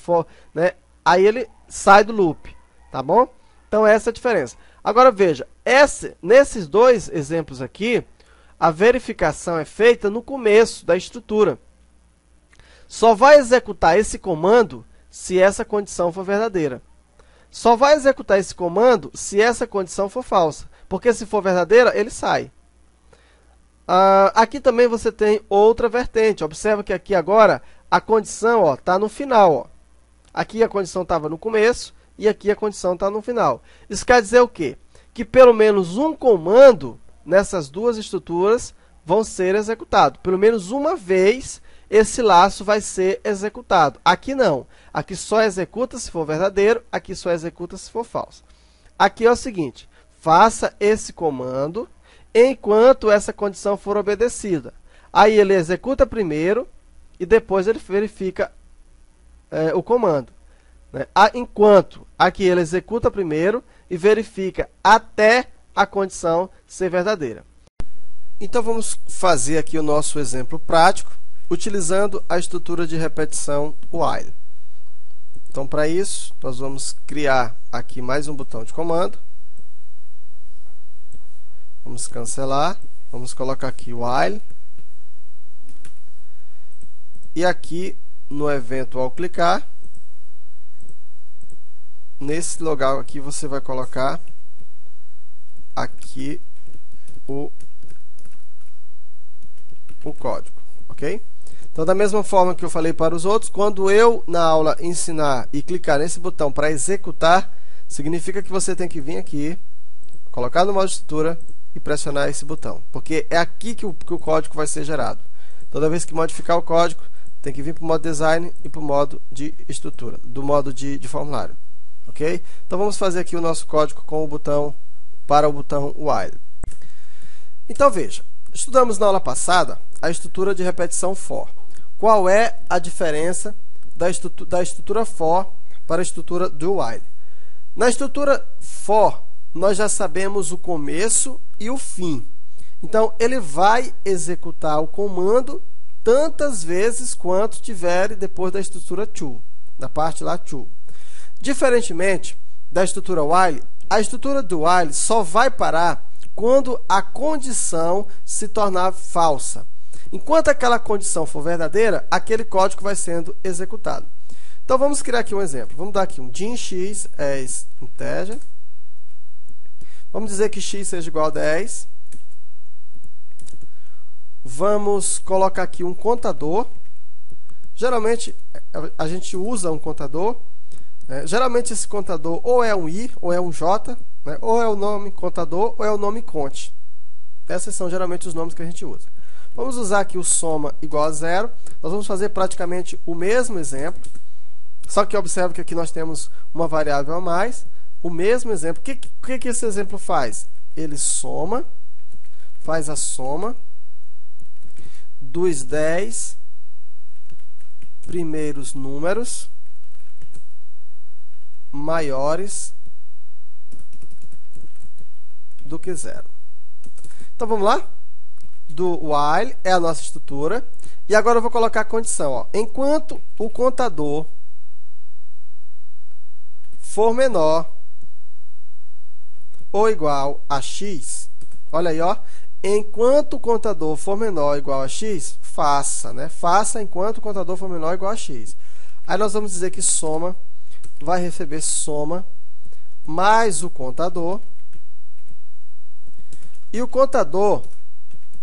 né? Aí ele sai do loop, tá bom? Então, essa é a diferença. Agora, veja, nesses dois exemplos aqui, a verificação é feita no começo da estrutura. Só vai executar esse comando se essa condição for verdadeira. Só vai executar esse comando se essa condição for falsa. Porque se for verdadeira, ele sai. Aqui também você tem outra vertente. Observa que aqui agora a condição está no final. Ó. Aqui a condição estava no começo e aqui a condição está no final. Isso quer dizer o quê? Que pelo menos um comando nessas duas estruturas vão ser executados. Pelo menos uma vez esse laço vai ser executado. Aqui não. Aqui só executa se for verdadeiro, aqui só executa se for falso. Aqui é o seguinte, faça esse comando enquanto essa condição for obedecida. Aí ele executa primeiro e depois ele verifica o comando. Né? Enquanto aqui ele executa primeiro e verifica até a condição ser verdadeira. Então, vamos fazer aqui o nosso exemplo prático, utilizando a estrutura de repetição while. Então, para isso, nós vamos criar aqui mais um botão de comando. Vamos cancelar. Vamos colocar aqui while. E aqui, no evento ao clicar, nesse local aqui, você vai colocar aqui o código, ok? Então, da mesma forma que eu falei para os outros, quando eu, na aula, ensinar e clicar nesse botão para executar, significa que você tem que vir aqui, colocar no modo de estrutura e pressionar esse botão, porque é aqui que o código vai ser gerado. Toda vez que modificar o código, tem que vir para o modo design e para o modo de estrutura, do modo de formulário, ok? Então, vamos fazer aqui o nosso código com o botão para o botão while. Então, veja, estudamos na aula passada a estrutura de repetição for. Qual é a diferença da estrutura for para a estrutura do while? Na estrutura for, nós já sabemos o começo e o fim. Então, ele vai executar o comando tantas vezes quanto tiver depois da estrutura to, da parte lá to. Diferentemente da estrutura while, a estrutura do while só vai parar quando a condição se tornar falsa. Enquanto aquela condição for verdadeira, aquele código vai sendo executado. Então, vamos criar aqui um exemplo. Vamos dar aqui um din x as integer. Vamos dizer que x seja igual a 10. Vamos colocar aqui um contador. Geralmente, a gente usa um contador. Geralmente, esse contador ou é um i, ou é um j, né? Ou é o nome contador, ou é o nome cont. Esses são geralmente os nomes que a gente usa. Vamos usar aqui o soma igual a 0. Nós vamos fazer praticamente o mesmo exemplo. Só que observe que aqui nós temos uma variável a mais. O mesmo exemplo. O que esse exemplo faz? Ele soma, faz a soma dos 10 primeiros números maiores do que 0. Então, vamos lá? Do while é a nossa estrutura. E agora eu vou colocar a condição. Ó. Enquanto o contador for menor ou igual a x, olha aí, ó. Enquanto o contador for menor ou igual a x, faça, né? Faça enquanto o contador for menor ou igual a x. Aí nós vamos dizer que soma vai receber soma mais o contador. E o contador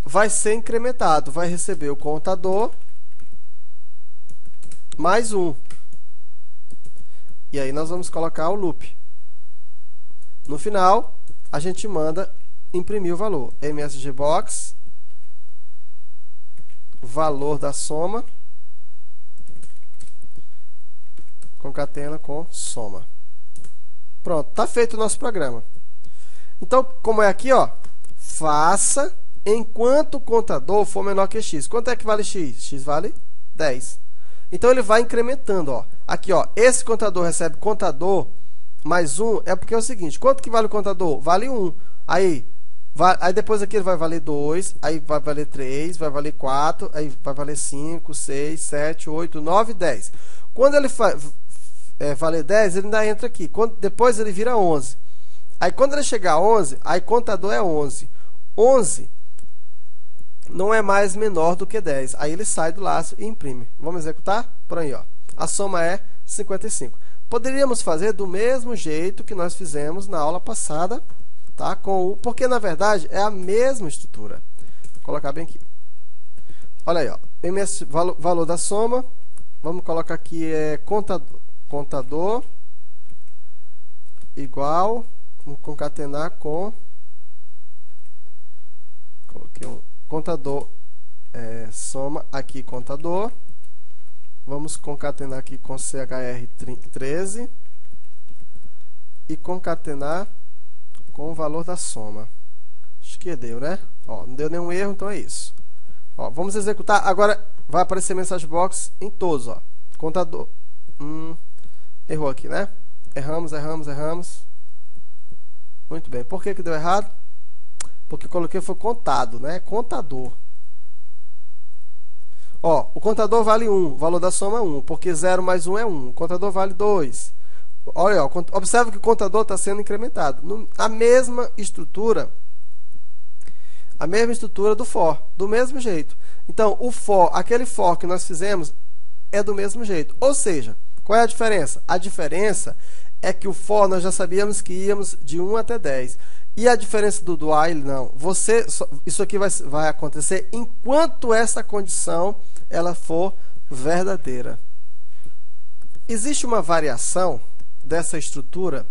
vai ser incrementado, vai receber o contador mais 1. E aí nós vamos colocar o loop. No final, a gente manda imprimir o valor. msgbox, valor da soma, concatena com soma. Pronto, está feito o nosso programa. Então, como é aqui, ó, faça enquanto o contador for menor que x. Quanto é que vale x? X vale 10. Então, ele vai incrementando. Ó. Aqui, ó, esse contador recebe contador mais 1, é porque é o seguinte, quanto que vale o contador? Vale 1. Aí depois aqui ele vai valer 2, aí vai valer 3, vai valer 4, aí vai valer 5, 6, 7, 8, 9, 10. Quando ele valer 10, ele ainda entra aqui. Depois ele vira 11. Aí quando ele chegar a 11, aí contador é 11. 11 não é mais menor do que 10. Aí ele sai do laço e imprime. Vamos executar? Por aí, ó. A soma é 55. Poderíamos fazer do mesmo jeito que nós fizemos na aula passada, tá? Porque, na verdade, é a mesma estrutura. Vou colocar bem aqui. Olha aí, ó. Valor da soma. Vamos colocar aqui contador igual, vamos concatenar com, coloquei um contador, soma aqui contador, vamos concatenar aqui com chr13 e concatenar com o valor da soma. Acho que deu, né? Ó, não deu nenhum erro, então é isso. Ó, vamos executar. Agora vai aparecer mensagem box em todos. Ó. Contador. Errou aqui, né? Erramos. Muito bem. Por que deu errado? Porque eu coloquei foi contado, né? Contador. Ó, o contador vale 1, o valor da soma é 1, porque 0 mais 1 é 1. O contador vale 2. Olha, ó, observa que o contador está sendo incrementado. A mesma estrutura do for, do mesmo jeito. Então, o for, aquele for que nós fizemos, é do mesmo jeito. Ou seja, qual é a diferença? A diferença é que o for nós já sabíamos que íamos de 1 até 10. E a diferença do while, não. Isso aqui vai acontecer enquanto essa condição ela for verdadeira. Existe uma variação dessa estrutura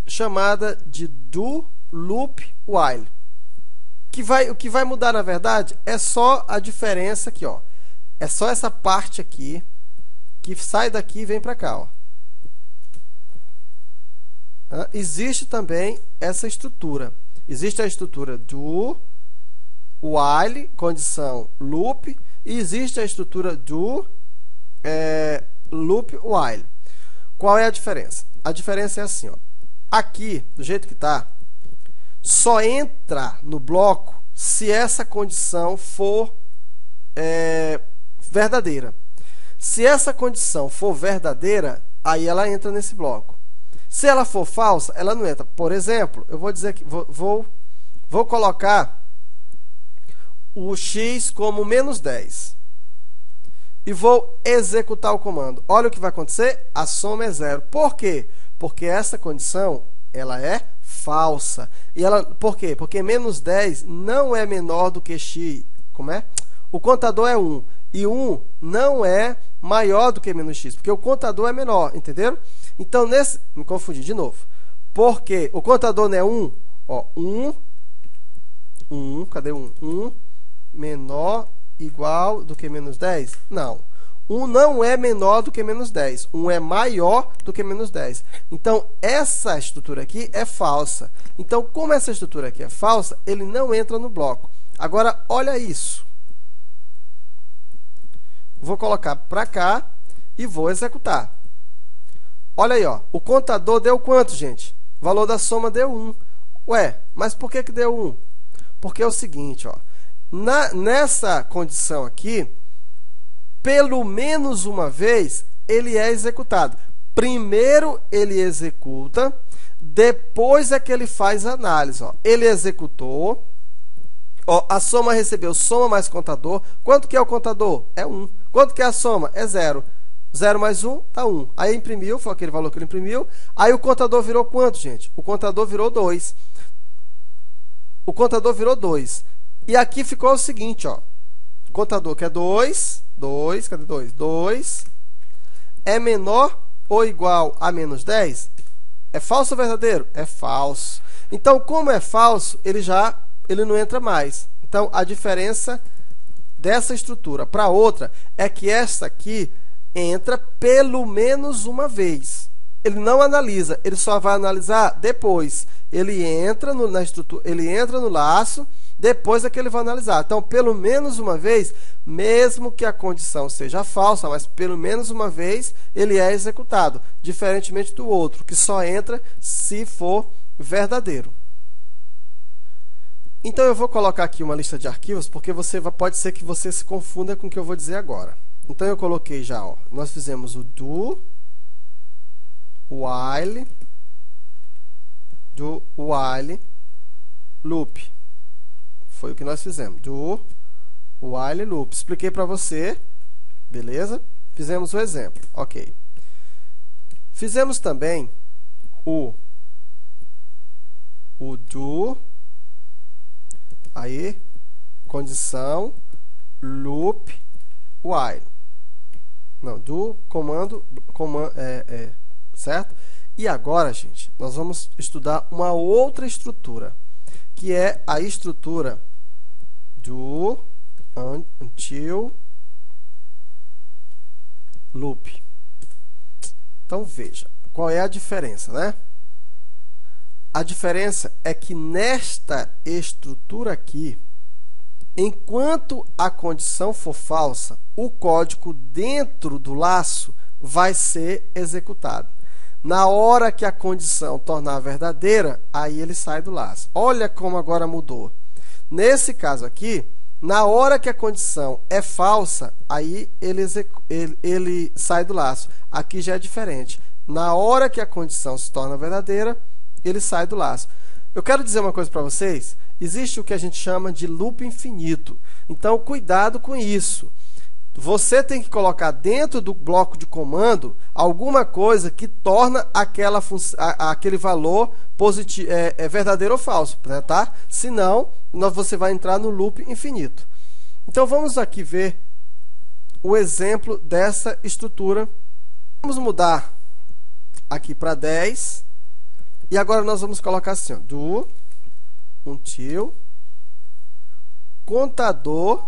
chamada de do loop while. O que vai mudar, na verdade, é só a diferença aqui, ó. É só essa parte aqui que sai daqui e vem para cá, ó. Existe também essa estrutura. Existe a estrutura do while, condição loop, e existe a estrutura do loop while. Qual é a diferença? A diferença é assim, ó. aqui, do jeito que está, só entra no bloco se essa condição for verdadeira. Se essa condição for verdadeira, aí ela entra nesse bloco. Se ela for falsa, ela não entra. Por exemplo, eu vou dizer que vou colocar o x como menos 10. E vou executar o comando. Olha o que vai acontecer. A soma é 0. Por quê? Porque essa condição ela é falsa. E por quê? Porque menos 10 não é menor do que x. Como é? O contador é 1. E 1 não é maior do que menos x. Porque o contador é menor. Entenderam? Então, me confundi de novo. Porque o contador não é 1. Ó, 1. Cadê 1? 1 menor igual do que menos 10? Não. 1 não é menor do que menos 10. 1 é maior do que menos 10. Então, essa estrutura aqui é falsa. Então, como essa estrutura aqui é falsa, ele não entra no bloco. Agora, olha isso. Vou colocar para cá e vou executar. Olha aí, ó. O contador deu quanto, gente? O valor da soma deu 1. Ué, mas por que deu 1? Porque é o seguinte, ó. Nessa condição aqui, pelo menos uma vez, ele é executado. Primeiro ele executa, depois é que ele faz a análise. Ó. Ele executou, ó, a soma recebeu soma mais contador. Quanto que é o contador? É 1. Quanto que é a soma? É 0. 0 mais 1 dá 1. Aí imprimiu, foi aquele valor que ele imprimiu. Aí o contador virou quanto, gente? O contador virou 2. O contador virou 2. E aqui ficou o seguinte, ó. Contador que é 2. 2, cadê 2? 2 é menor ou igual a menos 10? É falso ou verdadeiro? É falso. Então, como é falso, ele não entra mais. Então, a diferença dessa estrutura para outra é que essa aqui entra pelo menos uma vez. Ele não analisa, ele só vai analisar depois. Ele entra na estrutura, ele entra no laço, depois é que ele vai analisar. Então, pelo menos uma vez, mesmo que a condição seja falsa, mas pelo menos uma vez ele é executado, diferentemente do outro, que só entra se for verdadeiro. Então, eu vou colocar aqui uma lista de arquivos, porque pode ser que você se confunda com o que eu vou dizer agora. Então, eu coloquei já, ó, nós fizemos o do while loop. Foi o que nós fizemos, do while loop. Expliquei para você, beleza? Fizemos o exemplo, ok. Fizemos também o do, aí, condição, loop, while. Não, do comando certo? E agora, gente, nós vamos estudar uma outra estrutura, que é a estrutura do until loop. Então, veja, qual é a diferença, né? A diferença é que nesta estrutura aqui, enquanto a condição for falsa, o código dentro do laço vai ser executado. Na hora que a condição tornar verdadeira, aí ele sai do laço. Olha como agora mudou. Nesse caso aqui, na hora que a condição é falsa, aí ele sai do laço. Aqui já é diferente. Na hora que a condição se torna verdadeira, ele sai do laço. Eu quero dizer uma coisa para vocês. Existe o que a gente chama de loop infinito. Então, cuidado com isso. Você tem que colocar dentro do bloco de comando alguma coisa que torna aquele valor positivo, verdadeiro ou falso, tá? Senão, você vai entrar no loop infinito. Então, vamos aqui ver o exemplo dessa estrutura. Vamos mudar aqui para 10. E agora nós vamos colocar assim, ó, do until contador.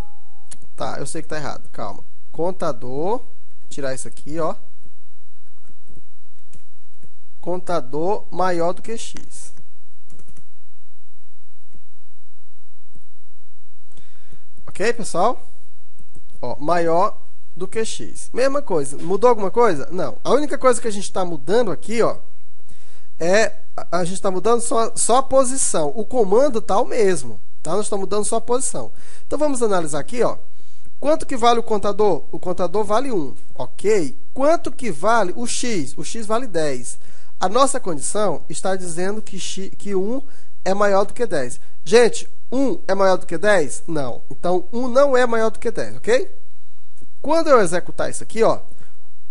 Tá, eu sei que está errado, calma. Contador, tirar isso aqui, ó. Contador maior do que x. Ok, pessoal? Ó, maior do que x. Mesma coisa. Mudou alguma coisa? Não. A única coisa que a gente está mudando aqui, ó, é a gente está mudando só a posição. O comando está o mesmo, tá? Nós estamos mudando só a posição. Então, vamos analisar aqui, ó. Quanto que vale o contador? O contador vale 1, ok? Quanto que vale o x? O x vale 10. A nossa condição está dizendo que 1 é maior do que 10. Gente, 1 é maior do que 10? Não. Então, 1 não é maior do que 10, ok? Quando eu executar isso aqui, ó,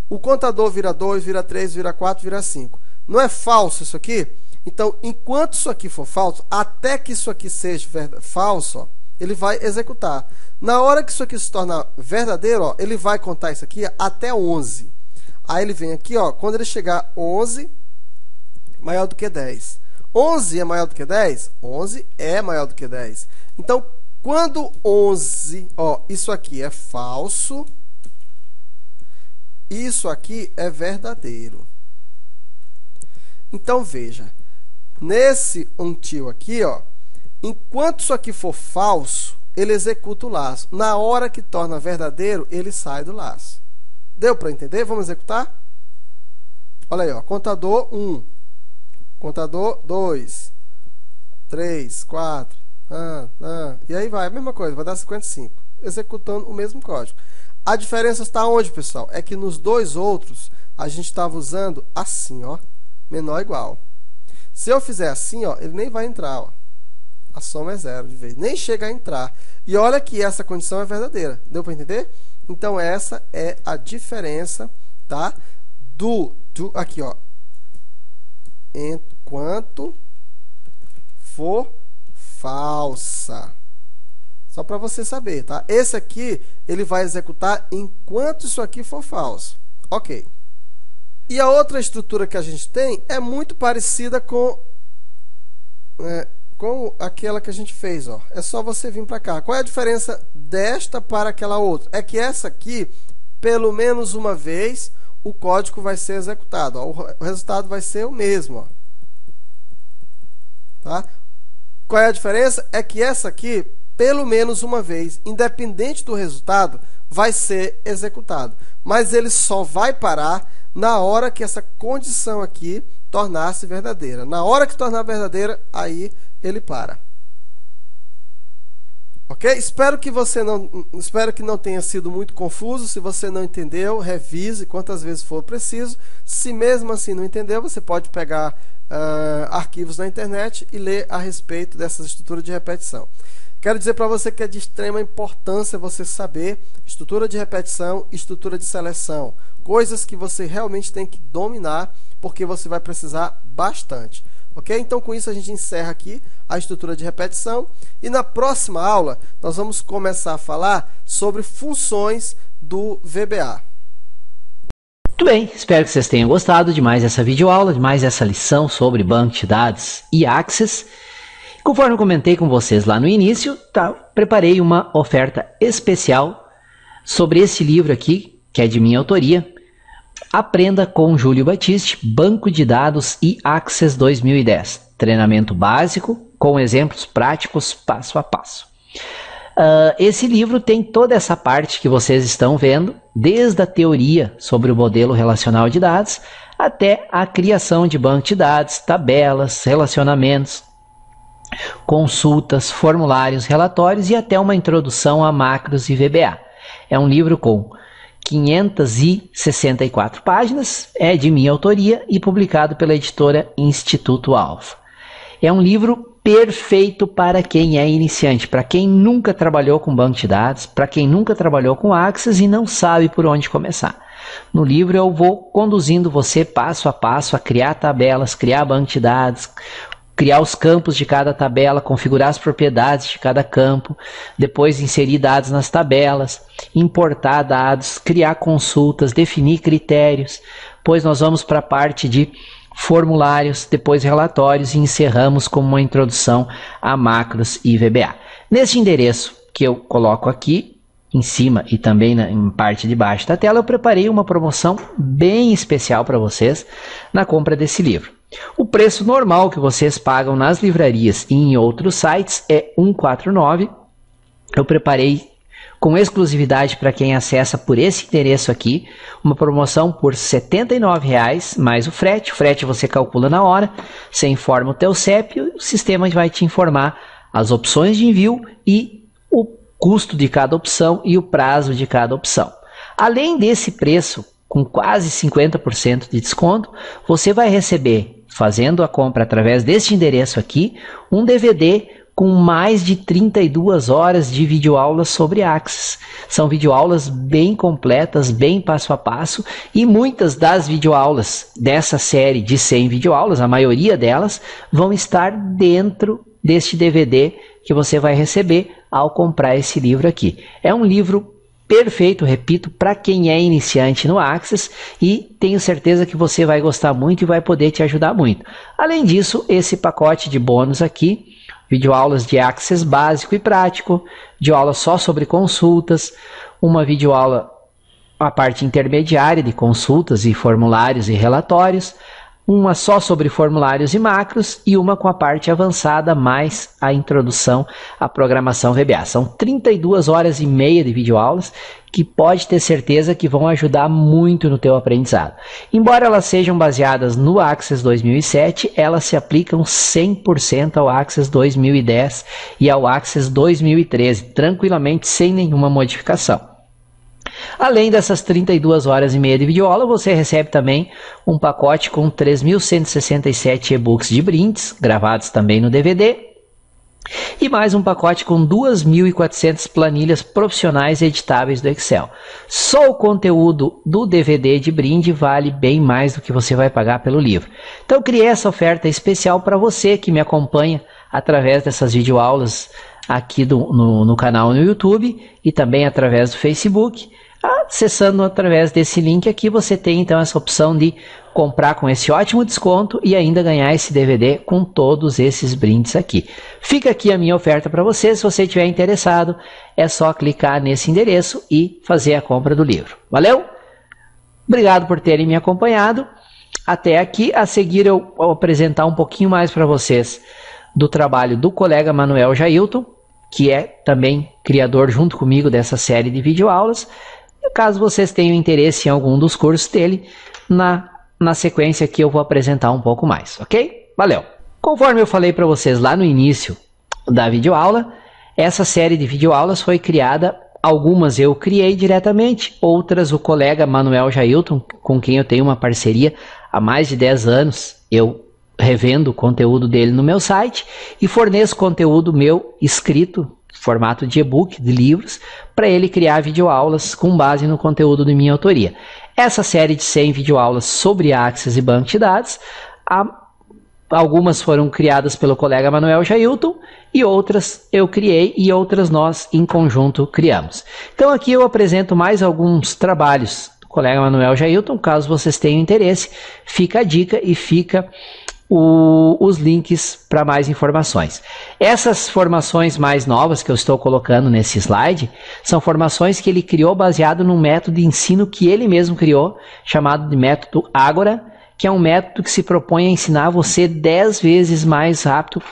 o contador vira 2, vira 3, vira 4, vira 5. Não é falso isso aqui? Então, enquanto isso aqui for falso, até que isso aqui seja falso, ó, ele vai executar. Na hora que isso aqui se tornar verdadeiro, ó, ele vai contar isso aqui até 11. Aí ele vem aqui, ó, quando ele chegar 11, maior do que 10. 11 é maior do que 10? 11 é maior do que 10. Então, quando 11, ó, isso aqui é falso, isso aqui é verdadeiro. Então, veja, nesse until aqui, ó, enquanto isso aqui for falso, ele executa o laço. Na hora que torna verdadeiro, ele sai do laço. Deu para entender? Vamos executar? Olha aí, ó, contador 1, contador 2, 3, 4, e aí vai, a mesma coisa, vai dar 55, executando o mesmo código. A diferença está onde, pessoal? É que nos dois outros, a gente estava usando assim, ó, menor ou igual. Se eu fizer assim, ó, ele nem vai entrar, ó. A soma é 0 de vez, nem chega a entrar. E olha que essa condição é verdadeira. Deu para entender? Então, essa é a diferença, tá? Aqui, ó. Enquanto for falsa. Só para você saber, tá? Esse aqui, ele vai executar enquanto isso aqui for falso. Ok. E a outra estrutura que a gente tem é muito parecida com aquela que a gente fez, ó. É só você vir para cá. Qual é a diferença desta para aquela outra? É que essa aqui, pelo menos uma vez, o código vai ser executado, ó. O resultado vai ser o mesmo, ó. Tá? Qual é a diferença? É que essa aqui, pelo menos uma vez, independente do resultado, vai ser executado. Mas ele só vai parar na hora que essa condição aqui tornar-se verdadeira. Na hora que tornar verdadeira, aí ele para. Ok? Espero que não tenha sido muito confuso. Se você não entendeu, revise quantas vezes for preciso. Se mesmo assim não entendeu, você pode pegar arquivos na internet e ler a respeito dessas estruturas de repetição. Quero dizer para você que é de extrema importância você saber estrutura de repetição e estrutura de seleção. Coisas que você realmente tem que dominar, porque você vai precisar bastante. Ok? Então, com isso, a gente encerra aqui a estrutura de repetição. E na próxima aula, nós vamos começar a falar sobre funções do VBA. Muito bem, espero que vocês tenham gostado de mais essa videoaula, de mais essa lição sobre banco de dados e Access. Conforme eu comentei com vocês lá no início, preparei uma oferta especial sobre esse livro aqui, que é de minha autoria. Aprenda com Júlio Batiste, Banco de Dados e Access 2010. Treinamento básico com exemplos práticos passo a passo. Esse livro tem toda essa parte que vocês estão vendo, desde a teoria sobre o modelo relacional de dados até a criação de banco de dados, tabelas, relacionamentos, consultas, formulários, relatórios e até uma introdução a macros e VBA. É um livro com 564 páginas, é de minha autoria e publicado pela editora Instituto Alfa. É um livro perfeito para quem é iniciante, para quem nunca trabalhou com banco de dados, para quem nunca trabalhou com Access e não sabe por onde começar. No livro eu vou conduzindo você passo a passo a criar tabelas, criar banco de dados, criar os campos de cada tabela, configurar as propriedades de cada campo, depois inserir dados nas tabelas, importar dados, criar consultas, definir critérios, depois nós vamos para a parte de formulários, depois relatórios e encerramos com uma introdução a macros e VBA. Nesse endereço que eu coloco aqui em cima e também em parte de baixo da tela, eu preparei uma promoção bem especial para vocês na compra desse livro. O preço normal que vocês pagam nas livrarias e em outros sites é R$ 149. Eu preparei com exclusividade para quem acessa por esse endereço aqui, uma promoção por R$ 79,00 mais o frete. O frete você calcula na hora, você informa o teu CEP, o sistema vai te informar as opções de envio e o custo de cada opção e o prazo de cada opção. Além desse preço, com quase 50% de desconto, você vai receber, fazendo a compra através deste endereço aqui, um DVD com mais de 32 horas de videoaulas sobre Axis. São videoaulas bem completas, bem passo a passo, e muitas das videoaulas dessa série de 100 videoaulas, a maioria delas, vão estar dentro deste DVD que você vai receber ao comprar esse livro aqui. É um livro perfeito, repito, para quem é iniciante no Axis, e tenho certeza que você vai gostar muito e vai poder te ajudar muito. Além disso, esse pacote de bônus aqui, videoaulas de Axis básico e prático, videoaula só sobre consultas, uma videoaula a parte intermediária de consultas e formulários e relatórios, uma só sobre formulários e macros e uma com a parte avançada mais a introdução à programação VBA. São 32 horas e meia de videoaulas que pode ter certeza que vão ajudar muito no teu aprendizado. Embora elas sejam baseadas no Axis 2007, elas se aplicam 100% ao Axis 2010 e ao Axis 2013, tranquilamente, sem nenhuma modificação. Além dessas 32 horas e meia de videoaula, você recebe também um pacote com 3.167 e-books de brindes, gravados também no DVD, e mais um pacote com 2.400 planilhas profissionais editáveis do Excel. Só o conteúdo do DVD de brinde vale bem mais do que você vai pagar pelo livro. Então, criei essa oferta especial para você que me acompanha através dessas videoaulas aqui no canal no YouTube e também através do Facebook. Acessando através desse link aqui, você tem então essa opção de comprar com esse ótimo desconto e ainda ganhar esse DVD com todos esses brindes aqui. Fica aqui a minha oferta para você. Se você estiver interessado, é só clicar nesse endereço e fazer a compra do livro. Valeu? Obrigado por terem me acompanhado até aqui. A seguir eu vou apresentar um pouquinho mais para vocês do trabalho do colega Manuel Jailton, que é também criador junto comigo dessa série de videoaulas. Caso vocês tenham interesse em algum dos cursos dele, na sequência aqui eu vou apresentar um pouco mais, ok? Valeu! Conforme eu falei para vocês lá no início da videoaula, essa série de videoaulas foi criada, algumas eu criei diretamente, outras o colega Manuel Jailton, com quem eu tenho uma parceria há mais de 10 anos, eu revendo o conteúdo dele no meu site e forneço conteúdo meu escrito, formato de e-book, de livros, para ele criar videoaulas com base no conteúdo de minha autoria. Essa série de 100 videoaulas sobre Axis e banco de dados, algumas foram criadas pelo colega Manuel Jailton e outras eu criei e outras nós em conjunto criamos. Então aqui eu apresento mais alguns trabalhos do colega Manuel Jailton. Caso vocês tenham interesse, fica a dica e fica os links para mais informações. Essas formações mais novas que eu estou colocando nesse slide são formações que ele criou baseado num método de ensino que ele mesmo criou, chamado de método Ágora, que é um método que se propõe a ensinar você 10 vezes mais rápido,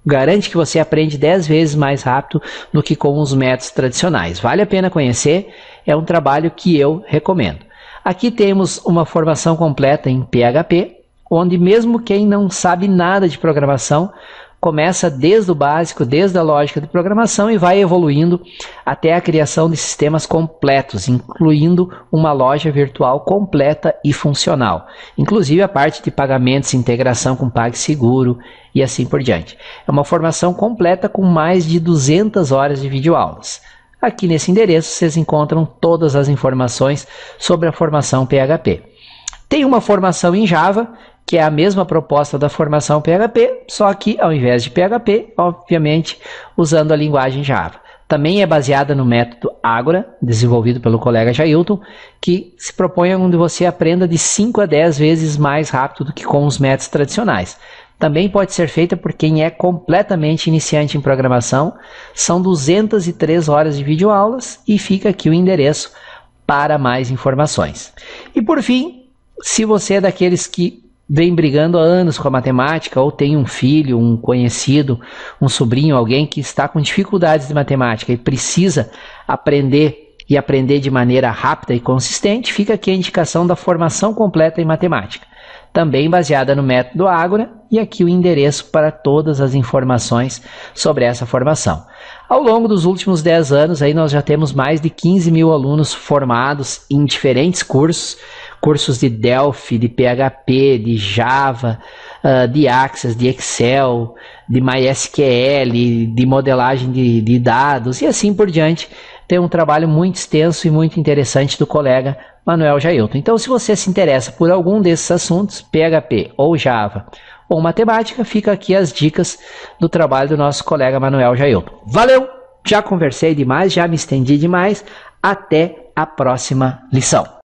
garante que você aprende 10 vezes mais rápido do que com os métodos tradicionais. Vale a pena conhecer, é um trabalho que eu recomendo. Aqui temos uma formação completa em PHP, onde mesmo quem não sabe nada de programação, começa desde o básico, desde a lógica de programação e vai evoluindo até a criação de sistemas completos, incluindo uma loja virtual completa e funcional. Inclusive a parte de pagamentos, integração com PagSeguro e assim por diante. É uma formação completa com mais de 200 horas de videoaulas. Aqui nesse endereço vocês encontram todas as informações sobre a formação PHP. Tem uma formação em Java, que é a mesma proposta da formação PHP, só que ao invés de PHP, obviamente, usando a linguagem Java. Também é baseada no método Ágora, desenvolvido pelo colega Jailton, que se propõe onde você aprenda de 5 a 10 vezes mais rápido do que com os métodos tradicionais. Também pode ser feita por quem é completamente iniciante em programação. São 203 horas de videoaulas e fica aqui o endereço para mais informações. E por fim, se você é daqueles que vem brigando há anos com a matemática, ou tem um filho, um conhecido, um sobrinho, alguém que está com dificuldades de matemática e precisa aprender e aprender de maneira rápida e consistente, fica aqui a indicação da formação completa em matemática, também baseada no método Ágora, e aqui o endereço para todas as informações sobre essa formação. Ao longo dos últimos 10 anos, aí nós já temos mais de 15 mil alunos formados em diferentes cursos de Delphi, de PHP, de Java, de Access, de Excel, de MySQL, de modelagem de dados e assim por diante. Tem um trabalho muito extenso e muito interessante do colega Manuel Jailton. Então, se você se interessa por algum desses assuntos, PHP ou Java ou matemática, fica aqui as dicas do trabalho do nosso colega Manuel Jailton. Valeu! Já conversei demais, já me estendi demais. Até a próxima lição.